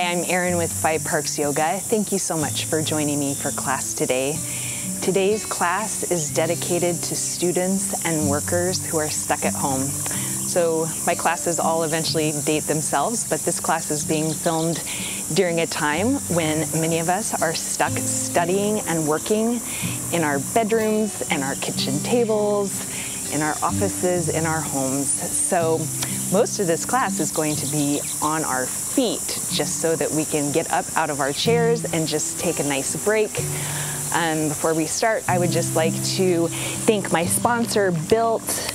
I'm Erin with 5 Parks Yoga. Thank you so much for joining me for class today. Today's class is dedicated to students and workers who are stuck at home. So my classes all eventually date themselves, but this class is being filmed during a time when many of us are stuck studying and working in our bedrooms and our kitchen tables, in our offices, in our homes. So most of this class is going to be on our feet, just so that we can get up out of our chairs and just take a nice break. Before we start, I would just like to thank my sponsor, Built.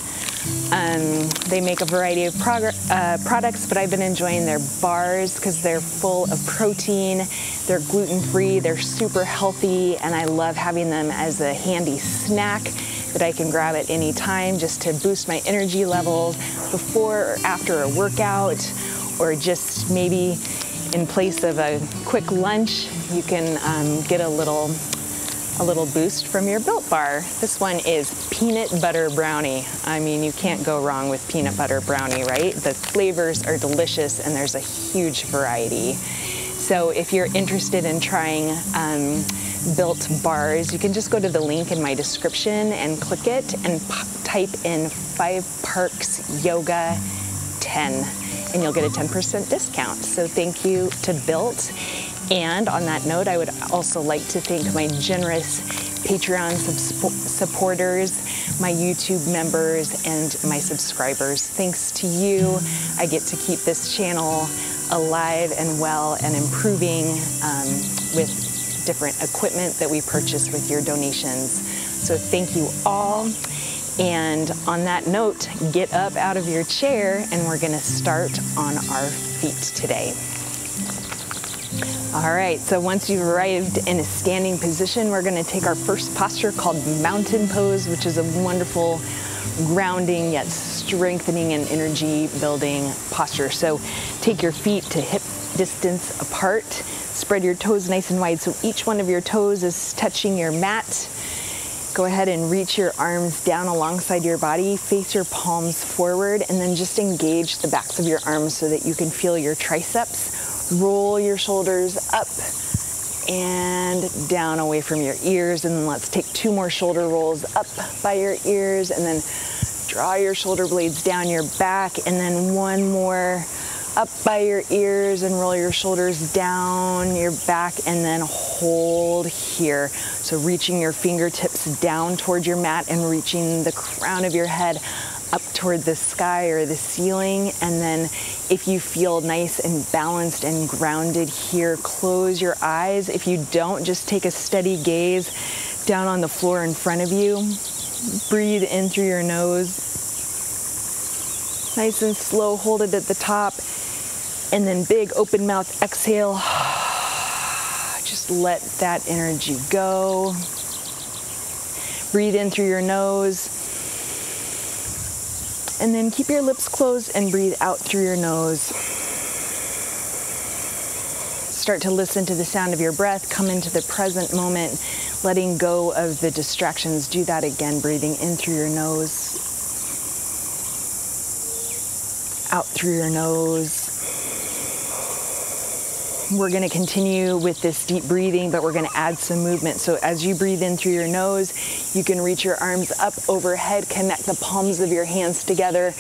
They make a variety of products, but I've been enjoying their bars because they're full of protein, they're gluten-free, they're super healthy, and I love having them as a handy snack that I can grab at any time just to boost my energy levels before or after a workout, or just maybe in place of a quick lunch, you can get a little boost from your Built bar. This one is peanut butter brownie. I mean, you can't go wrong with peanut butter brownie, right? The flavors are delicious and there's a huge variety. So if you're interested in trying Built bars, you can just go to the link in my description and click it and type in 5 Parks Yoga 10 and you'll get a 10% discount. So thank you to Built. And on that note, I would also like to thank my generous Patreon supporters, my YouTube members, and my subscribers. Thanks to you, I get to keep this channel alive and well and improving with different equipment that we purchase with your donations. So thank you all. And on that note, get up out of your chair and we're gonna start on our feet today. All right, so once you've arrived in a standing position, we're gonna take our first posture called mountain pose, which is a wonderful grounding yet strengthening and energy building posture. So take your feet to hip distance apart, spread your toes nice and wide so each one of your toes is touching your mat. Go ahead and reach your arms down alongside your body, face your palms forward, and then just engage the backs of your arms so that you can feel your triceps. Roll your shoulders up and down away from your ears, and then let's take 2 more shoulder rolls up by your ears, and then draw your shoulder blades down your back, and then 1 more up by your ears and roll your shoulders down your back, and then hold here. So reaching your fingertips down toward your mat and reaching the crown of your head up toward the sky or the ceiling. And then if you feel nice and balanced and grounded here, close your eyes. If you don't, just take a steady gaze down on the floor in front of you. Breathe in through your nose. Nice and slow, hold it at the top. And then big open mouth exhale. Just let that energy go. Breathe in through your nose. And then keep your lips closed and breathe out through your nose. Start to listen to the sound of your breath. Come into the present moment, letting go of the distractions. Do that again, breathing in through your nose. Out through your nose. We're going to continue with this deep breathing, but we're going to add some movement. So as you breathe in through your nose, you can reach your arms up overhead, connect the palms of your hands together,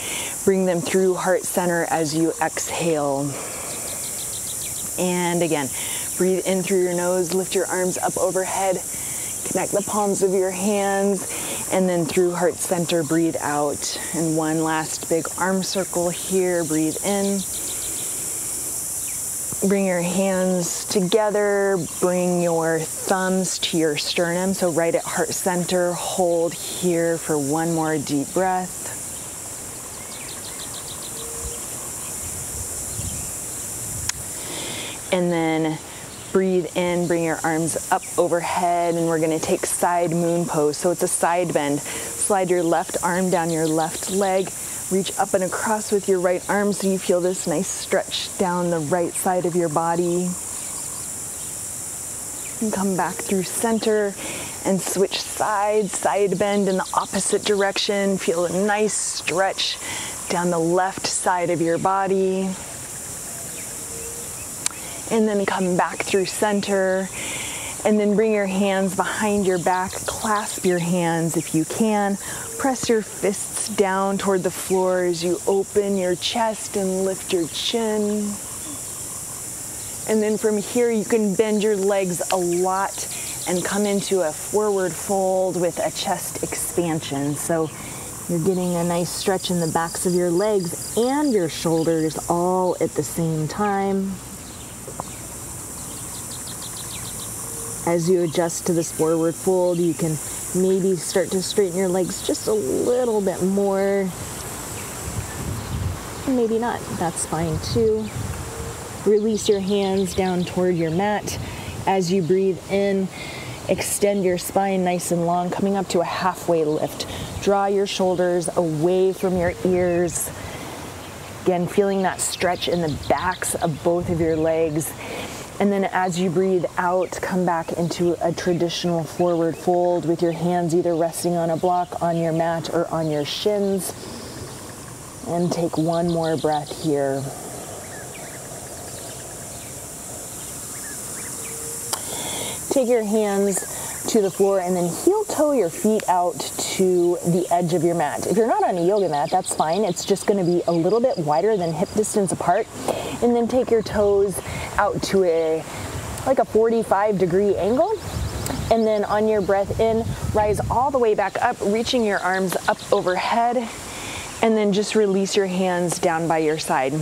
bring them through heart center as you exhale. And again, breathe in through your nose, lift your arms up overhead, connect the palms of your hands, and then through heart center, breathe out. And 1 last big arm circle here, breathe in. Bring your hands together, bring your thumbs to your sternum, so right at heart center, hold here for 1 more deep breath. And then breathe in, bring your arms up overhead, and we're gonna take side moon pose. So it's a side bend. Slide your left arm down your left leg, reach up and across with your right arm so you feel this nice stretch down the right side of your body. And come back through center and switch sides, side bend in the opposite direction. Feel a nice stretch down the left side of your body. And then come back through center. And then bring your hands behind your back. Clasp your hands if you can. Press your fists down toward the floor as you open your chest and lift your chin. And then from here, you can bend your legs a lot and come into a forward fold with a chest expansion. So you're getting a nice stretch in the backs of your legs and your shoulders all at the same time. As you adjust to this forward fold, you can maybe start to straighten your legs just a little bit more. Maybe not, that's fine too. Release your hands down toward your mat. As you breathe in, extend your spine nice and long, coming up to a halfway lift. Draw your shoulders away from your ears. Again, feeling that stretch in the backs of both of your legs. And then as you breathe out, come back into a traditional forward fold with your hands either resting on a block, on your mat, or on your shins. And take one more breath here. Take your hands to the floor and then heel toe your feet out to the edge of your mat. If you're not on a yoga mat, that's fine. It's just going to be a little bit wider than hip distance apart. And then take your toes out to like a 45-degree angle. And then on your breath in, rise all the way back up, reaching your arms up overhead. And then just release your hands down by your side.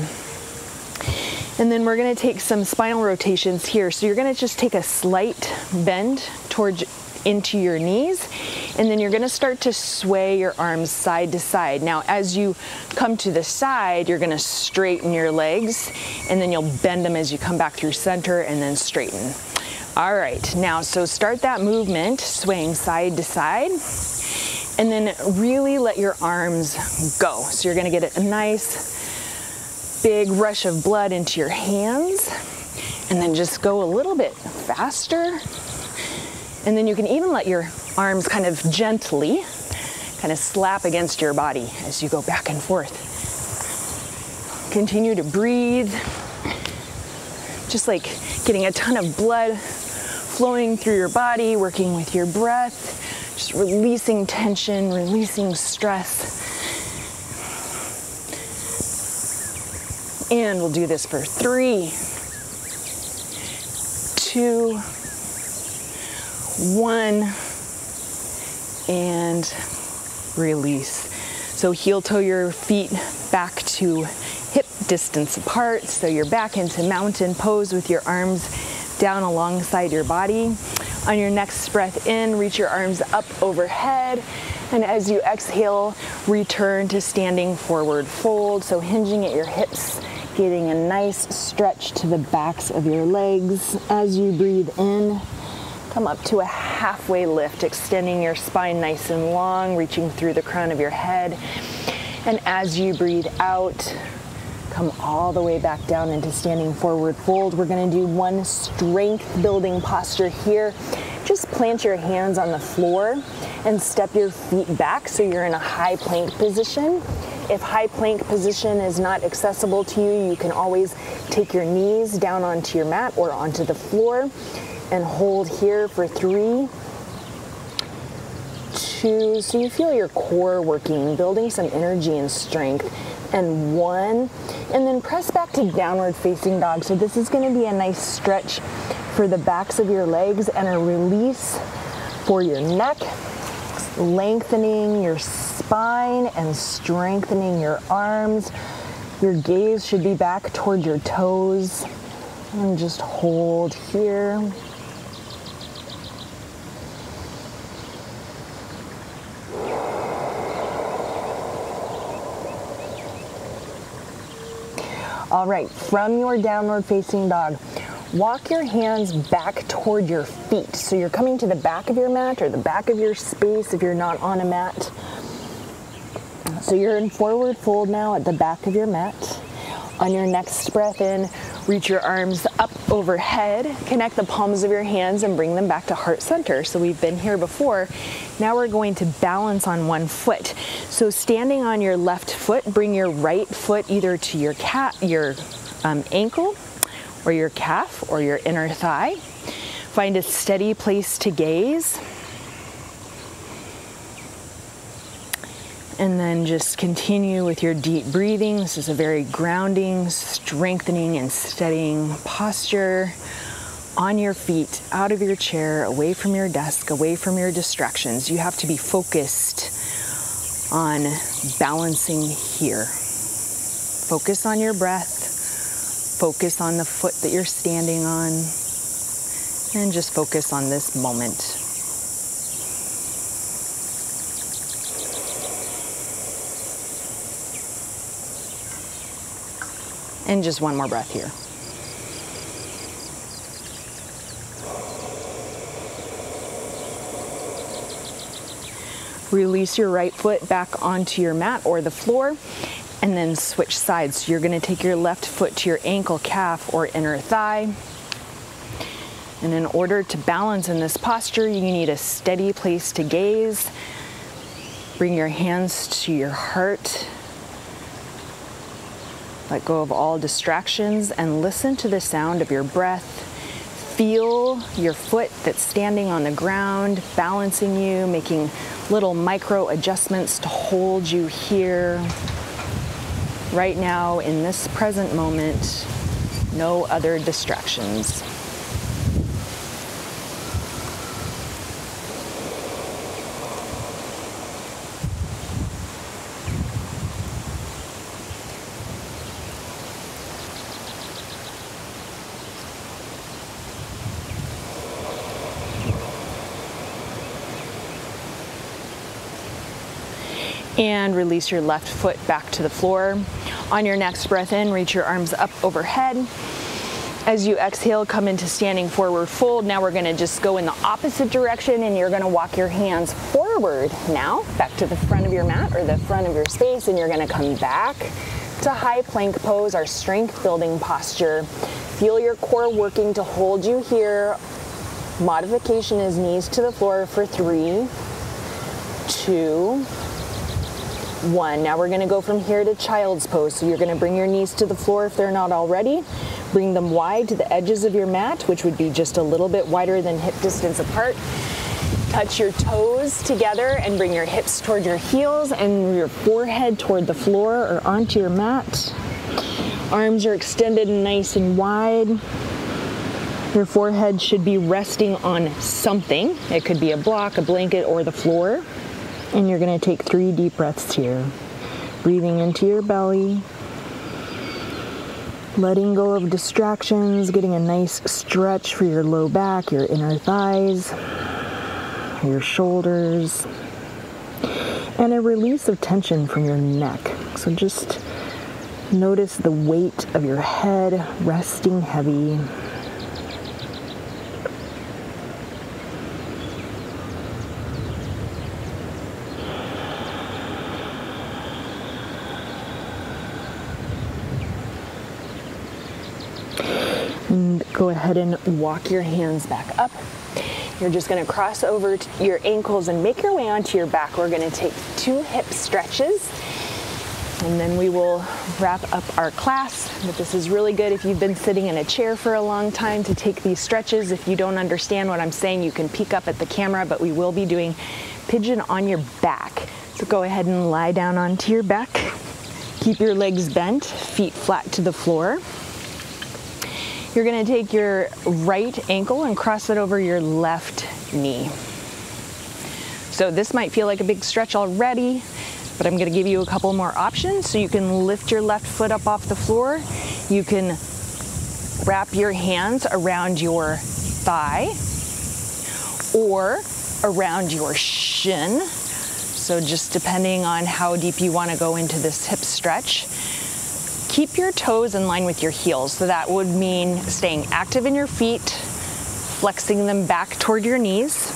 And then we're going to take some spinal rotations here. So you're going to just take a slight bend into your knees, and then you're going to start to sway your arms side to side. Now, as you come to the side, you're going to straighten your legs, and then you'll bend them as you come back through center and then straighten. All right, now, so start that movement, swaying side to side, and then really let your arms go. So you're going to get a nice big rush of blood into your hands, and then just go a little bit faster. And then you can even let your arms kind of gently kind of slap against your body as you go back and forth. Continue to breathe, just like getting a ton of blood flowing through your body, working with your breath, just releasing tension, releasing stress. And we'll do this for 3, 2, 1, and release. So heel toe your feet back to hip distance apart. So you're back into mountain pose with your arms down alongside your body. On your next breath in, reach your arms up overhead. And as you exhale, return to standing forward fold. So hinging at your hips, getting a nice stretch to the backs of your legs. As you breathe in, come up to a halfway lift, extending your spine nice and long, reaching through the crown of your head. And as you breathe out, come all the way back down into standing forward fold. We're going to do one strength building posture here. Just plant your hands on the floor and step your feet back so you're in a high plank position. If high plank position is not accessible to you, you can always take your knees down onto your mat or onto the floor and hold here for 3, 2, so you feel your core working, building some energy and strength, and 1, and then press back to downward facing dog. So this is going to be a nice stretch for the backs of your legs and a release for your neck, lengthening your spine and strengthening your arms. Your gaze should be back toward your toes, and just hold here. All right, from your downward facing dog, walk your hands back toward your feet. So you're coming to the back of your mat or the back of your space if you're not on a mat. So you're in forward fold now at the back of your mat. On your next breath in, reach your arms up overhead, connect the palms of your hands and bring them back to heart center. So we've been here before. Now we're going to balance on one foot. So standing on your left foot, bring your right foot either to your ankle or your calf or your inner thigh. Find a steady place to gaze. And then just continue with your deep breathing. This is a very grounding, strengthening, and steadying posture on your feet, out of your chair, away from your desk, away from your distractions. You have to be focused on balancing here. Focus on your breath. Focus on the foot that you're standing on. And just focus on this moment. And just one more breath here. Release your right foot back onto your mat or the floor, and then switch sides. So you're going to take your left foot to your ankle, calf, or inner thigh. And in order to balance in this posture, you need a steady place to gaze. Bring your hands to your heart. Let go of all distractions and listen to the sound of your breath. Feel your foot that's standing on the ground, balancing you, making little micro adjustments to hold you here. Right now, in this present moment, no other distractions. And release your left foot back to the floor. On your next breath in, reach your arms up overhead. As you exhale, come into standing forward fold. Now we're gonna just go in the opposite direction, and you're gonna walk your hands forward now, back to the front of your mat or the front of your space, and you're gonna come back to high plank pose, our strength building posture. Feel your core working to hold you here. Modification is knees to the floor for 3, 2, 1. Now we're going to go from here to child's pose. So you're going to bring your knees to the floor if they're not already. Bring them wide to the edges of your mat, which would be just a little bit wider than hip distance apart. Touch your toes together and bring your hips toward your heels and your forehead toward the floor or onto your mat. Arms are extended and nice and wide. Your forehead should be resting on something. It could be a block, a blanket, or the floor. And you're going to take 3 deep breaths here. Breathing into your belly. Letting go of distractions, getting a nice stretch for your low back, your inner thighs, your shoulders, and a release of tension from your neck. So just notice the weight of your head resting heavy. And go ahead and walk your hands back up. You're just going to cross over your ankles and make your way onto your back. We're going to take 2 hip stretches, and then we will wrap up our class. But this is really good if you've been sitting in a chair for a long time to take these stretches. If you don't understand what I'm saying, you can peek up at the camera, but we will be doing pigeon on your back. So go ahead and lie down onto your back. Keep your legs bent, feet flat to the floor. You're going to take your right ankle and cross it over your left knee. So this might feel like a big stretch already, but I'm going to give you a couple more options. So you can lift your left foot up off the floor. You can wrap your hands around your thigh or around your shin. So just depending on how deep you want to go into this hip stretch. Keep your toes in line with your heels. So that would mean staying active in your feet, flexing them back toward your knees,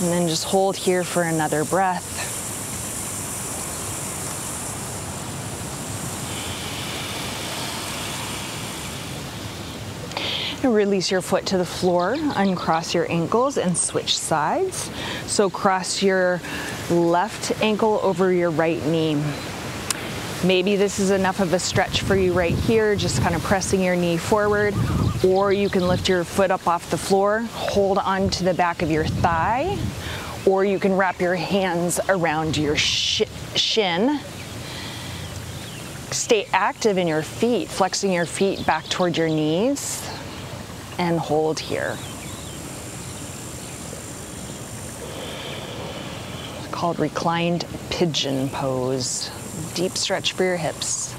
and then just hold here for another breath. And release your foot to the floor, uncross your ankles and switch sides. So cross your left ankle over your right knee. Maybe this is enough of a stretch for you right here, just kind of pressing your knee forward, or you can lift your foot up off the floor, hold on to the back of your thigh, or you can wrap your hands around your shin. Stay active in your feet, flexing your feet back toward your knees, and hold here. It's called Reclined Pigeon pose. Deep stretch for your hips.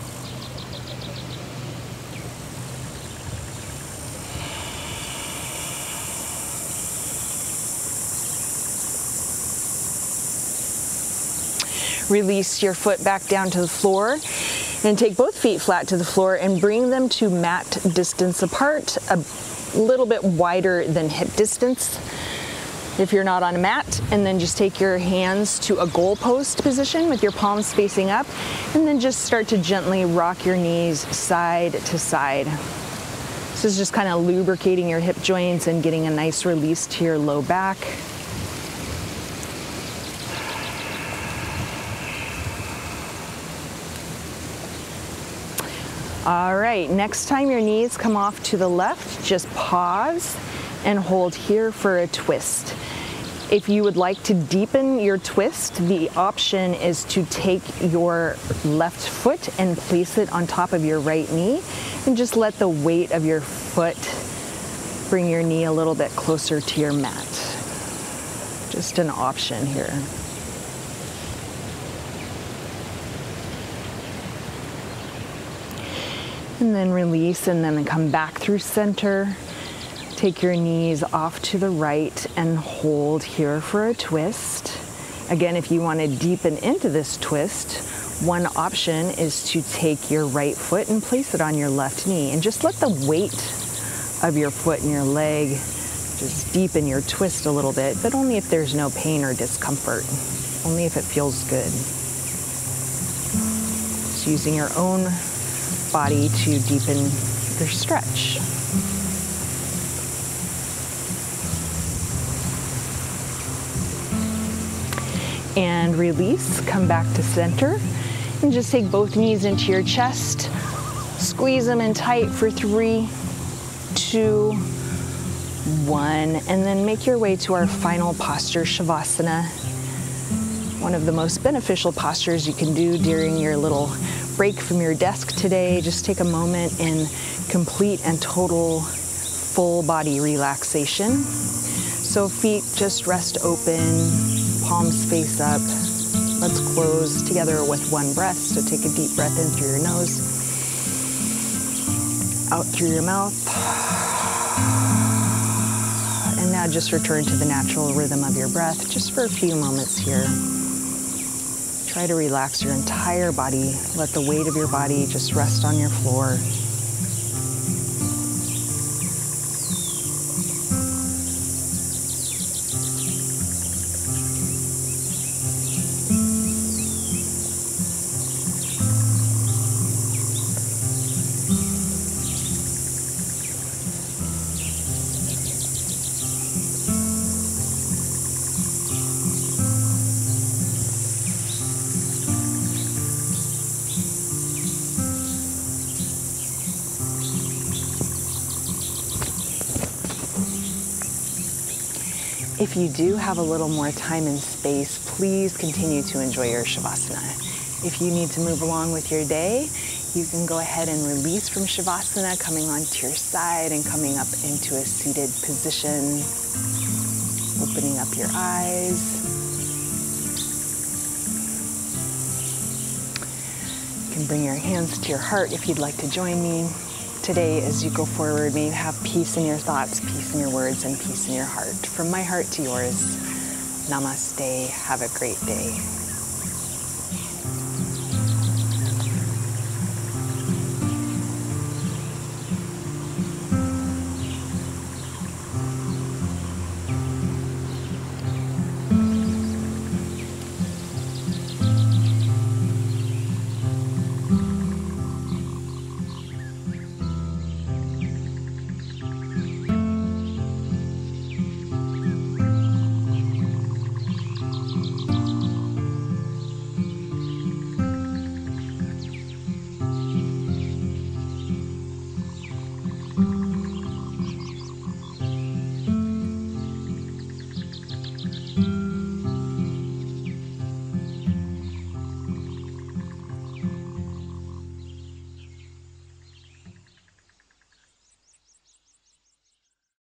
Release your foot back down to the floor and take both feet flat to the floor and bring them to mat distance apart, a little bit wider than hip distance if you're not on a mat. And then just take your hands to a goalpost position with your palms facing up, and then just start to gently rock your knees side to side. This is just kind of lubricating your hip joints and getting a nice release to your low back. All right, next time your knees come off to the left, just pause and hold here for a twist. If you would like to deepen your twist, the option is to take your left foot and place it on top of your right knee, and just let the weight of your foot bring your knee a little bit closer to your mat. Just an option here. And then release, and then come back through center. Take your knees off to the right and hold here for a twist. Again, if you want to deepen into this twist, one option is to take your right foot and place it on your left knee, and just let the weight of your foot and your leg just deepen your twist a little bit, but only if there's no pain or discomfort, only if it feels good. Just using your own body to deepen your stretch. And release, come back to center, and just take both knees into your chest, squeeze them in tight for 3, 2, 1, and then make your way to our final posture, Shavasana. One of the most beneficial postures you can do during your little break from your desk today. Just take a moment in complete and total full body relaxation. So feet just rest open, palms face up. Let's close together with one breath. So take a deep breath in through your nose, out through your mouth. And now just return to the natural rhythm of your breath just for a few moments here. Try to relax your entire body. Let the weight of your body just rest on your floor. If you do have a little more time and space, please continue to enjoy your Shavasana. If you need to move along with your day, you can go ahead and release from Shavasana, coming onto your side and coming up into a seated position, opening up your eyes. You can bring your hands to your heart if you'd like to join me. Today, as you go forward, may you have peace in your thoughts, peace in your words, and peace in your heart. From my heart to yours, namaste. Have a great day.